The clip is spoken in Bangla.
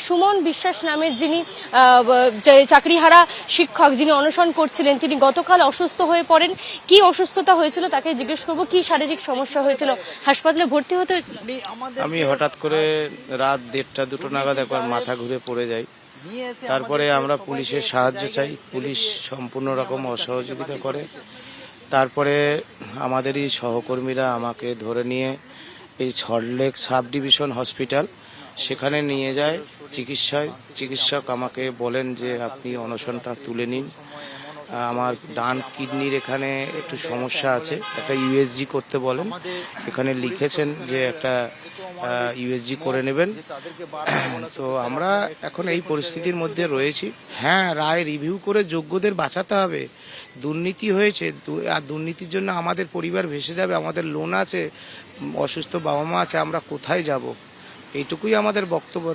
সুমন বিশ্বাস নামের যিনি চাকরিহারা শিক্ষক, যিনি অনশন করছিলেন, তিনি গতকাল অসুস্থ হয়ে পড়েন। কি অসুস্থতা হয়েছিল তাকে জিজ্ঞেস করব। কি শারীরিক সমস্যা হয়েছিল, হাসপাতালে ভর্তি হতে হয়েছিল? আমি হঠাৎ করে রাত 1:30-2টো নাগাদ একবার মাথা ঘুরে পড়ে যাই। তারপরে আমরা পুলিশের সাহায্য চাই, পুলিশ সম্পূর্ণ রকম অসহযোগিতা করে। তারপরে আমাদেরই সহকর্মীরা আমাকে ধরে নিয়ে এই সল্টলেক সাব ডিভিশন হসপিটাল সেখানে নিয়ে যায় চিকিৎসক আমাকে বলেন যে আপনি অনশনটা তুলে নিন। আমার ডান কিডনির এখানে একটু সমস্যা আছে, একটা ইউএসজি করতে বলেন। এখানে লিখেছেন যে একটা ইউএসজি করে নেবেন। তো আমরা এখন এই পরিস্থিতির মধ্যে রয়েছি। হ্যাঁ, রায় রিভিউ করে যোগ্যদের বাঁচাতে হবে। দুর্নীতি হয়েছে, আর দুর্নীতির জন্য আমাদের পরিবার ভেসে যাবে, আমাদের লোন আছে, অসুস্থ বাবা মা আছে, আমরা কোথায় যাব? এইটুকুই আমাদের বক্তব্য।